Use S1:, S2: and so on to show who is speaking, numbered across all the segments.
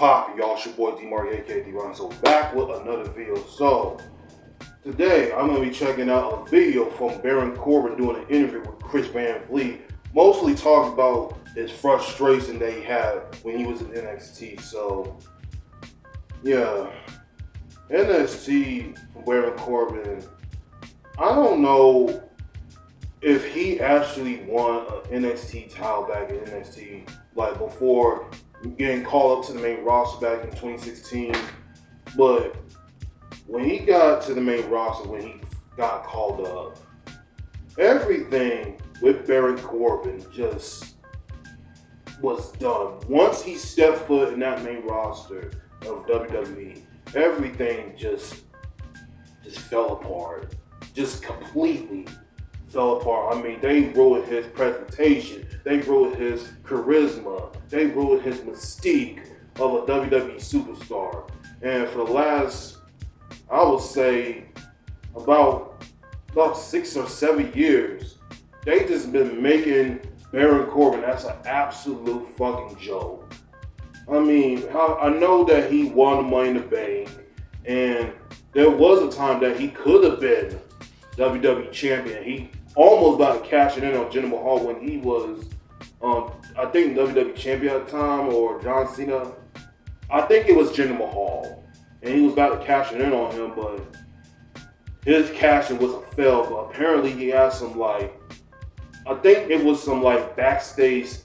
S1: poppin', y'all? It's your boy D-Marty, aka D-Ron. So back with another video. So today I'm gonna be checking out a video from Baron Corbin doing an interview with Chris Van Vliet, mostly talking about his frustration that he had when he was in NXT. So yeah, NXT for Baron Corbin. I don't know if he actually won an NXT title back in NXT, like before getting called up to the main roster back in 2016. But when he got to the main roster, when he got called up, everything with Baron Corbin just was done. Once he stepped foot in that main roster of WWE, everything just fell apart. Just completely fell apart. I mean, they ruined his presentation. They ruined his charisma. They ruined his mystique of a WWE superstar. And for the last, I would say, about 6 or 7 years, they just been making Baron Corbin as an absolute fucking joke. I mean, I know that he won Money in the Bank, and there was a time that he could have been WWE champion. He almost got to cash it in on Jinder Mahal when he was, I think, WWE champion at the time, or John Cena. I think it was Jinder Mahal, and he was about to cash it in on him, but his cashing was a fail. But apparently he had some, like, I think it was some, like, backstage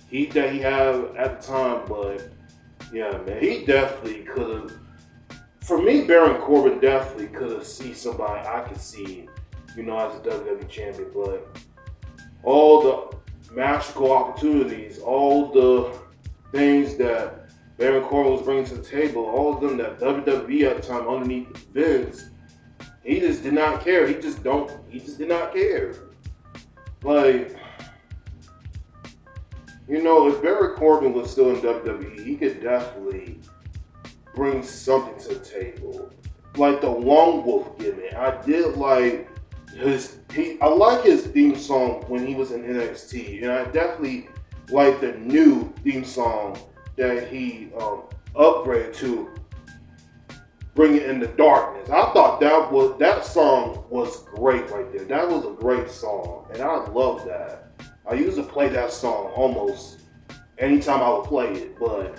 S1: heat that he had at the time. But yeah, man, he definitely could have. For me, Baron Corbin definitely could have seen somebody I could see, as a WWE champion. But all the magical opportunities, all the things that Baron Corbin was bringing to the table, all of them that WWE at the time underneath Vince, he just did not care. He just did not care. Like, if Baron Corbin was still in WWE, he could definitely bring something to the table. Like the Lone Wolf gimmick. I did like I like his theme song when he was in NXT, and I definitely like the new theme song that he upgraded to Bring It in the Darkness. I thought that song was great right there. That was a great song, and I love that. I used to play that song almost anytime I would play it, but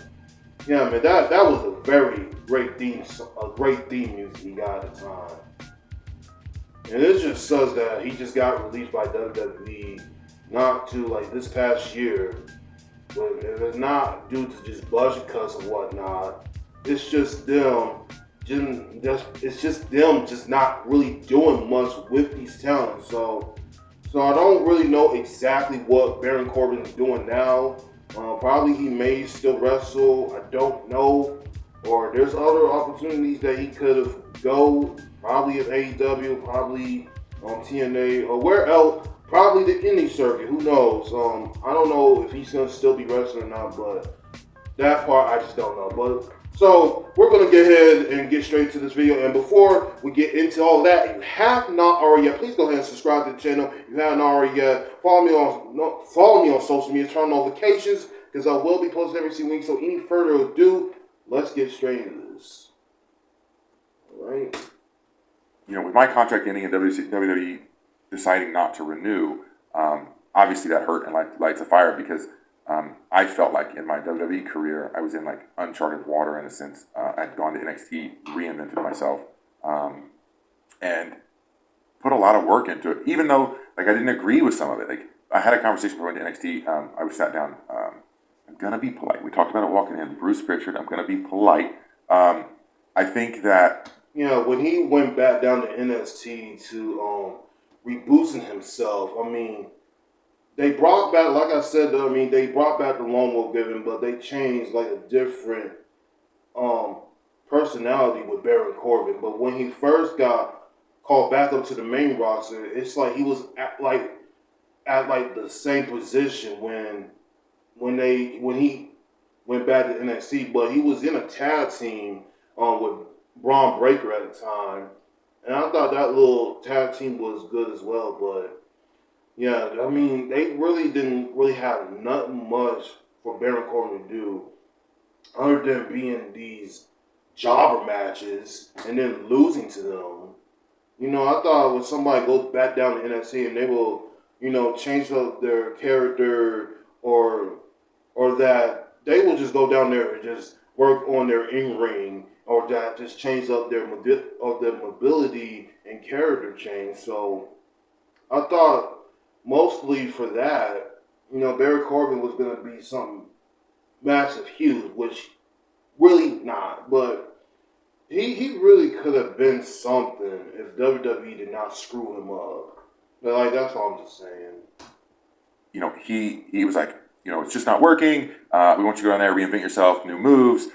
S1: yeah, man, that was a very great theme music he got at the time. And it just sucks that he just got released by WWE not to, like, this past year. But if it's not due to just budget cuts and whatnot, it's just them just not really doing much with these talents. So I don't really know exactly what Baron Corbin is doing now. Probably he may still wrestle. I don't know. Or there's other opportunities that he could have go. Probably at AEW, probably on TNA, or where else. Probably the indie circuit. Who knows? I don't know if he's gonna still be wrestling or not, but that part I just don't know. But so we're gonna get ahead and get straight to this video. And before we get into all that, if you have not already yet, please go ahead and subscribe to the channel. If you haven't already yet, follow me on social media, turn on notifications, because I will be posting every single week. So any further ado, let's get straight into this. All right.
S2: With my contract ending and WWE deciding not to renew, obviously that hurt and lights a fire, because I felt like in my WWE career, I was in like uncharted water in a sense. I'd gone to NXT, reinvented myself, and put a lot of work into it, even though like I didn't agree with some of it. Like I had a conversation before I went to NXT. I was sat down. I'm gonna be polite. We talked about it walking in. Bruce Pritchard. I'm gonna be polite. I think that
S1: when he went back down to NXT to reboosting himself, I mean, they brought back, like I said, they brought back the Lone Wolf gimmick, but they changed like a different personality with Baron Corbin. But when he first got called back up to the main roster, it's like he was at the same position when he went back to NXT, but he was in a tag team with Braun Breaker at the time, and I thought that little tag team was good as well. But yeah, I mean, they really didn't have nothing much for Baron Corbin to do. I other than being these jobber matches and then losing to them. You know, I thought when somebody goes back down to NXT and they will, you know, change up their character or that they will just go down there and just work on their in ring or that just change up their mobility and character change. So I thought mostly for that, you know, Barry Corbin was going to be something massive, huge, which really not, but he really could have been something if WWE did not screw him up. But like that's all I'm just saying.
S2: You know, he was like, you know, it's just not working. We want you to go down there, reinvent yourself, new moves,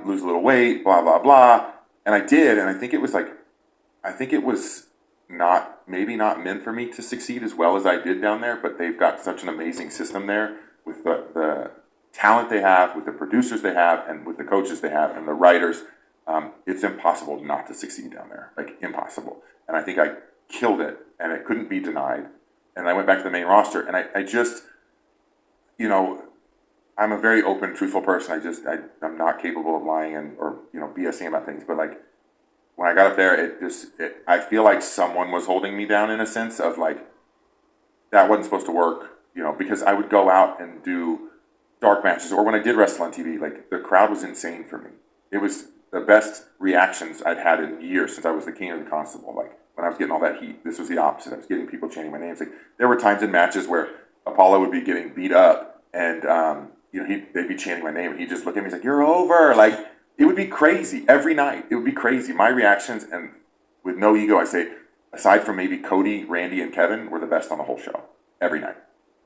S2: lose a little weight, blah blah blah. And I did, and I think it was maybe not meant for me to succeed as well as I did down there. But they've got such an amazing system there with the talent they have, with the producers they have, and with the coaches they have, and the writers. It's impossible not to succeed down there, like impossible. And I think I killed it, and it couldn't be denied. And I went back to the main roster, and I just, you know, I'm a very open, truthful person. I'm not capable of lying or you know BSing about things. But like when I got up there, I feel like someone was holding me down in a sense of like that wasn't supposed to work, you know, because I would go out and do dark matches, or when I did wrestle on TV, like the crowd was insane for me. It was the best reactions I'd had in years since I was the king or the constable. Like when I was getting all that heat, this was the opposite. I was getting people chanting my names. Like there were times in matches where Apollo would be getting beat up, and you know they'd be chanting my name, and he'd just look at me. He's like, "You're over!" Like it would be crazy every night. It would be crazy. My reactions, and with no ego, I say, aside from maybe Cody, Randy, and Kevin, were the best on the whole show every night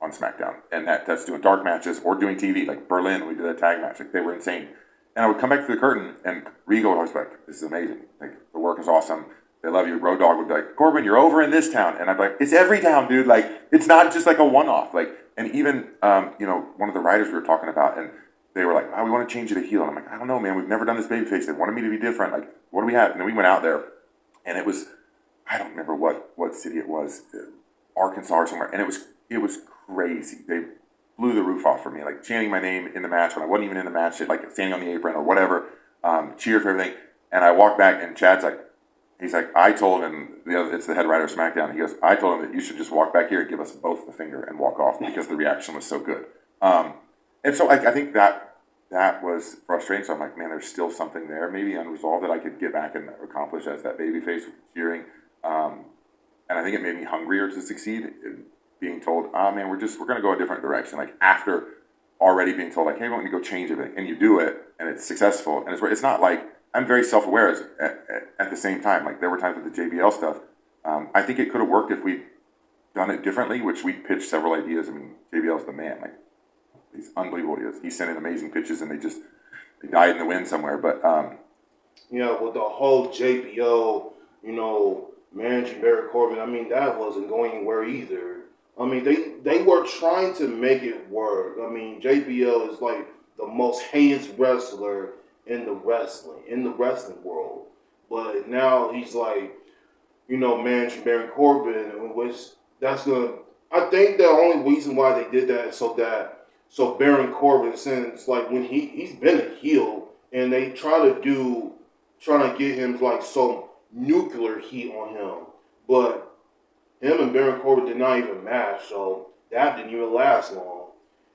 S2: on SmackDown, and that's doing dark matches or doing TV. Like Berlin, we did a tag match. Like they were insane. And I would come back to the curtain, and Regal would always be like, "This is amazing. Like the work is awesome. They love you." Road Dogg would be like, "Corbin, you're over in this town," and I'd be like, "It's every town, dude. Like it's not just like a one-off." Like, and even you know, one of the writers we were talking about, and they were like, "Oh, we want to change you to heel," and I'm like, "I don't know, man. We've never done this babyface. They wanted me to be different. Like, what do we have?" And then we went out there, and it was, I don't remember what city it was, Arkansas or somewhere, and it was crazy. They blew the roof off for me, like chanting my name in the match when I wasn't even in the match, like standing on the apron or whatever, cheered for everything. And I walked back, and Chad's like, he's like, I told him, it's the head writer of SmackDown, he goes, I told him that you should just walk back here and give us both the finger and walk off because the reaction was so good. And so I think that was frustrating. So I'm like, man, there's still something there, maybe unresolved, that I could get back and accomplish as that babyface cheering. And I think it made me hungrier to succeed in being told, man, we're going to go a different direction. Like after already being told, like, hey, we want you to go change everything, and you do it, and it's successful, and it's not like I'm very self-aware at the same time. Like there were times with the JBL stuff. I think it could have worked if we'd done it differently, which we pitched several ideas. I mean, JBL's the man. Like he's unbelievable. He sent in amazing pitches, and they died in the wind somewhere. But
S1: yeah, with the whole JBL, you know, managing Barry Corbin, I mean, that wasn't going anywhere either. I mean, they were trying to make it work. I mean, JBL is like the most hated wrestler in the wrestling world. But now he's like, you know, managing Baron Corbin, which I think the only reason why they did that is so Baron Corbin, since like when he's been a heel, and they trying to get him like some nuclear heat on him, but him and Baron Corbin did not even match, so that didn't even last long.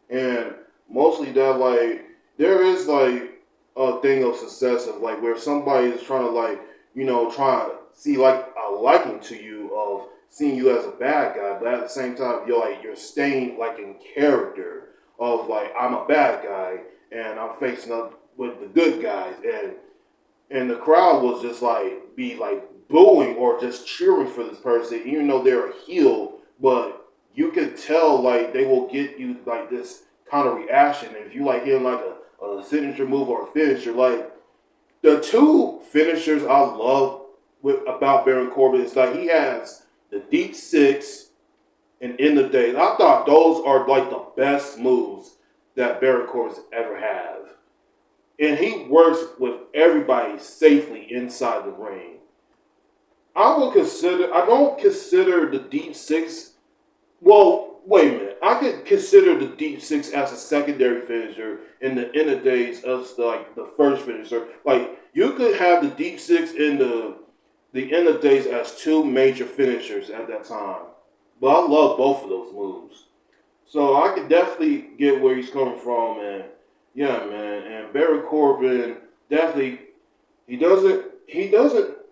S1: And mostly that, like, there is, like, a thing of success of, like, where somebody is trying to, like, you know, trying to see, like, a liking to you of seeing you as a bad guy, but at the same time, you're staying, like, in character of, like, I'm a bad guy, and I'm facing up with the good guys, and the crowd was just, like, booing or just cheering for this person, even though they're a heel, but you could tell, like, they will get you, like, this kind of reaction. If you, like, hit, like, a signature move or a finisher, like, the two finishers I love about Baron Corbin is, like, he has the deep six and end of days. I thought those are, like, the best moves that Baron Corbin's ever have. And he works with everybody safely inside the ring. I don't consider the deep six. Well, wait a minute. I could consider the deep six as a secondary finisher in the end of days as like the first finisher. Like you could have the deep six in the end of days as two major finishers at that time. But I love both of those moves. So I could definitely get where he's coming from, and yeah, man. And Baron Corbin definitely he doesn't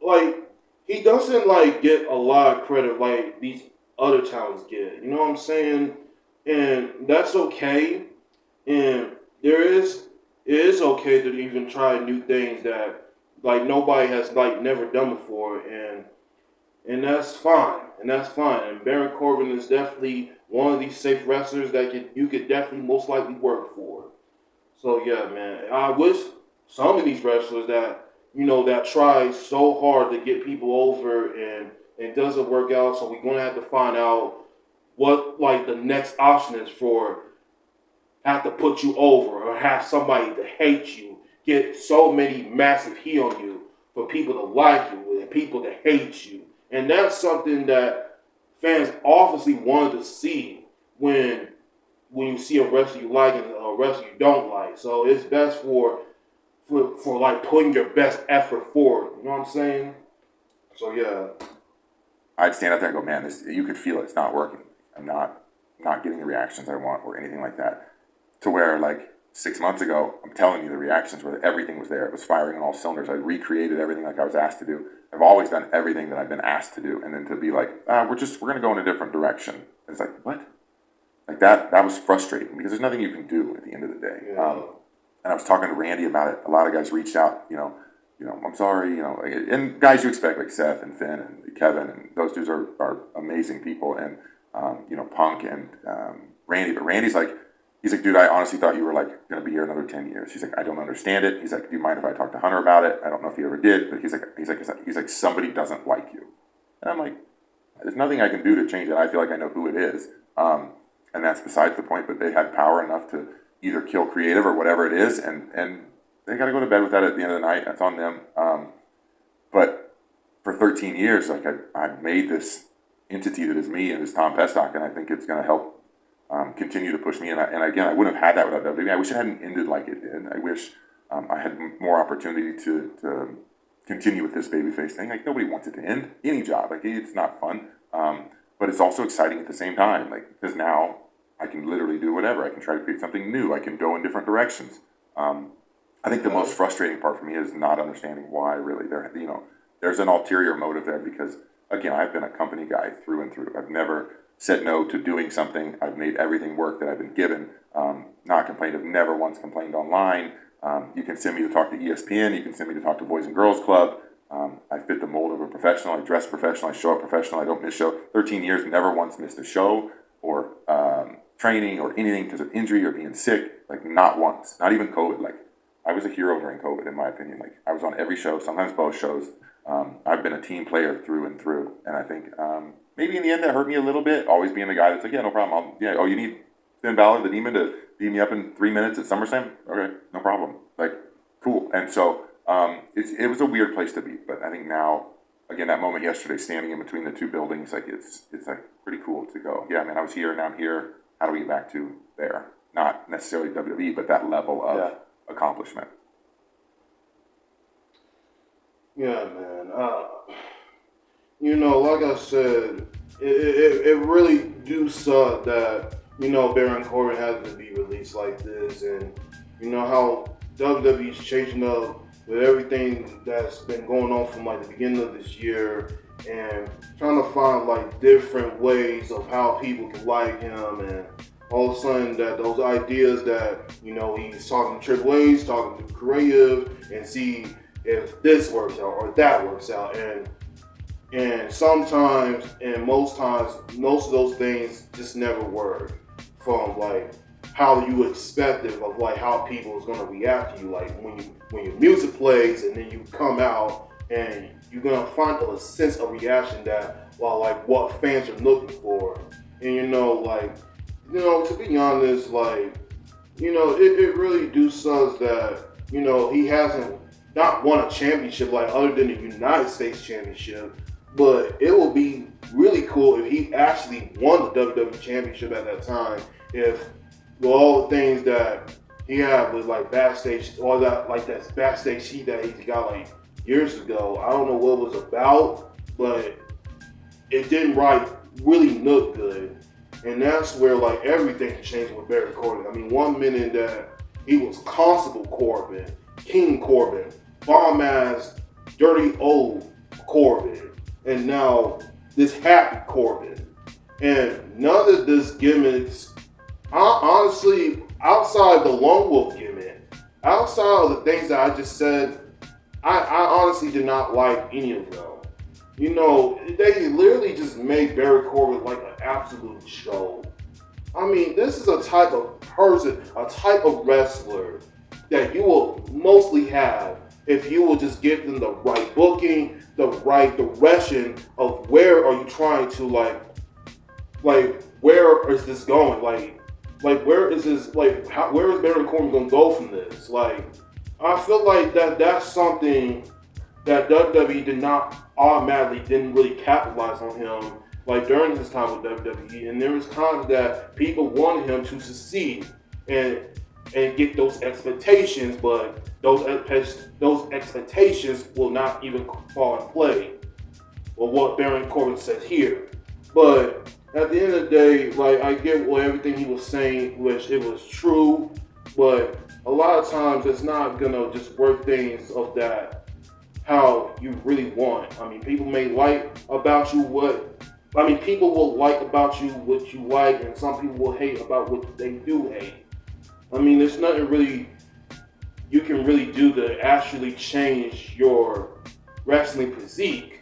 S1: like get a lot of credit like these other talents get. You know what I'm saying? And that's okay. And it is okay to even try new things that like nobody has like never done before, and that's fine. And that's fine. And Baron Corbin is definitely one of these safe wrestlers that you could definitely most likely work for. So yeah, man. I wish some of these wrestlers that that try so hard to get people over and it doesn't work out. So we're gonna have to find out what like the next option is for have to put you over or have somebody to hate you, get so many massive heat on you for people to like you and people to hate you. And that's something that fans obviously wanted to see when you see a wrestler you like and a wrestler you don't like. So it's best for like putting your best effort forward. You know what I'm saying? So yeah.
S2: I'd stand out there and go, man, this you could feel it's not working. I'm not getting the reactions I want or anything like that. To where like 6 months ago, I'm telling you the reactions were everything was there. It was firing on all cylinders. I recreated everything like I was asked to do. I've always done everything that I've been asked to do, and then to be like, we're gonna go in a different direction. It's like what? Like that was frustrating because there's nothing you can do at the end of the day.
S1: Yeah.
S2: And I was talking to Randy about it. A lot of guys reached out, I'm sorry, and guys you expect like Seth and Finn and Kevin and those dudes are amazing people, and Punk and Randy. But Randy's like, he's like, dude, I honestly thought you were like going to be here another 10 years. He's like, I don't understand it. He's like, do you mind if I talk to Hunter about it? I don't know if he ever did, but he's like, somebody doesn't like you, and I'm like, there's nothing I can do to change it. I feel like I know who it is, and that's besides the point. But they had power enough to either kill creative or whatever it is, and they got to go to bed with that at the end of the night. That's on them. But for 13 years, like I've made this entity that is me and is Tom Pestock, and I think it's going to help continue to push me. And again, I wouldn't have had that without WWE. I wish it hadn't ended like it did. I wish I had more opportunity to continue with this babyface thing. Like nobody wants it to end. Any job, like it's not fun, but it's also exciting at the same time. Like because now I can literally do whatever. I can try to create something new. I can go in different directions. I think the most frustrating part for me is not understanding why really there's an ulterior motive there because again, I've been a company guy through and through. I've never said no to doing something. I've made everything work that I've been given. Not complained. I've never once complained online. You can send me to talk to ESPN. You can send me to talk to Boys and Girls Club. I fit the mold of a professional. I dress professional. I show up professional. I don't miss show. 13 years, never once missed a show or training or anything because of injury or being sick. Like not once. Not even COVID. Like I was a hero during COVID, in my opinion. Like I was on every show, sometimes both shows. I've been a team player through and through, and I think maybe in the end that hurt me a little bit. Always being the guy that's like, yeah, no problem. You need Finn Balor, the Demon, to beat me up in 3 minutes at SummerSlam? Okay, no problem. Like, cool. And so it was a weird place to be, but I think now, again, that moment yesterday, standing in between the two buildings, like it's like pretty cool to go. Yeah, man, I was here, now I'm here. How do we get back to there? Not necessarily WWE, but that level of accomplishment.
S1: Yeah, man. Like I said, it really do suck that, Baron Corbin had to be released like this. And, how WWE's changing up with everything that's been going on from, like, the beginning of this year and trying to find, like, different ways of how people can like him. And all of a sudden that those ideas that, he's talking to Triple H, talking to creative and see if this works out or that works out, and sometimes and most times most of those things just never work from like how you expect it of like how people is gonna react to you. Like when your music plays and then you come out and you're gonna find a sense of reaction that like what fans are looking for. And to be honest, like it really do sucks that he hasn't not won a championship like other than the United States Championship, but it will be really cool if he actually won the WWE Championship at that time. If with all the things that he had with like backstage, all that like that backstage sheet that he got like years ago. I don't know what it was about, but it didn't really look good. And that's where like everything changed with Baron Corbin. I mean, 1 minute that he was Constable Corbin, King Corbin, bomb ass, dirty old Corbin, and now this happy Corbin. And none of this gimmicks, honestly, outside the Lone Wolf gimmick, outside of the things that I just said, I honestly did not like any of them. You know, they literally just made Baron Corbin like an absolute show. I mean, this is a type of person, a type of wrestler that you will mostly have if you will just give them the right booking, the right direction of where are you trying to like where is this going? Like where is this where is Baron Corbin gonna go from this? Like, I feel like that's something that WWE didn't really capitalize on him like during his time with WWE, and there was times that people wanted him to succeed and get those expectations, but those expectations will not even fall in play. Or what Baron Corbin said here. But at the end of the day, like, I get what everything he was saying, which it was true, but a lot of times it's not gonna just work things of that how you really want. I mean, people may like about you people will like about you what you like, and some people will hate about what they do hate. I mean, there's nothing really you can really do to actually change your wrestling physique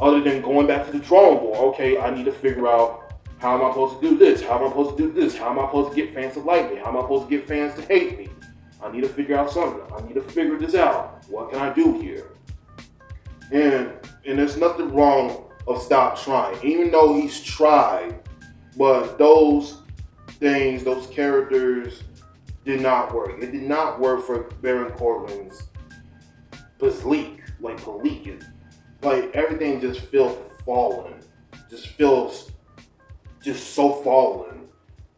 S1: other than going back to the drawing board. Okay, I need to figure out how am I supposed to do this? How am I supposed to do this? How am I supposed to get fans to like me? How am I supposed to get fans to hate me? I need to figure out something. I need to figure this out. What can I do here? And there's nothing wrong of stop trying, even though he's tried, but those things, those characters did not work. It did not work for Baron Corbin's physique, like everything just feels fallen, just feels just so fallen,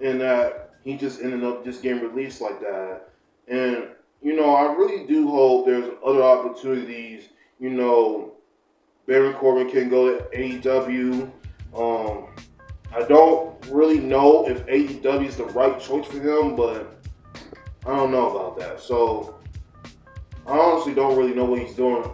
S1: and that he just ended up just getting released like that. And you know, I really do hope there's other opportunities. You know, Baron Corbin can go to AEW. I don't really know if AEW is the right choice for him, but I don't know about that. So I honestly don't really know what he's doing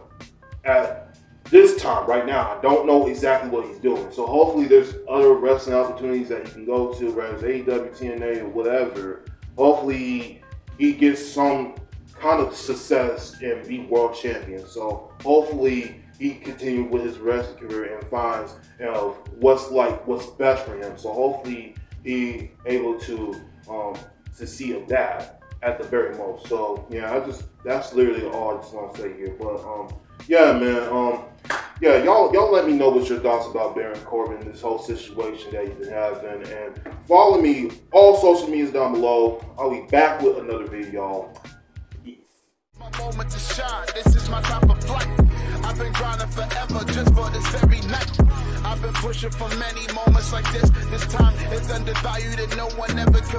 S1: at this time right now. I don't know exactly what he's doing. So hopefully there's other wrestling opportunities that he can go to, whether it's AEW, TNA, or whatever. Hopefully he gets some kind of success and be world champion. So hopefully he continues with his wrestling career and finds what's best for him. So hopefully he able to succeed at that at the very most. So yeah, that's literally all I just want to say here. But yeah, man, yeah, y'all let me know what's your thoughts about Baron Corbin, this whole situation that he's been having, and follow me all social medias down below. I'll be back with another video, y'all. Peace.
S3: My moment to shine, this is my time of flight. I've been grinding forever just for this very night. I've been pushing for many moments like this. This time it's undervalued and no one ever could.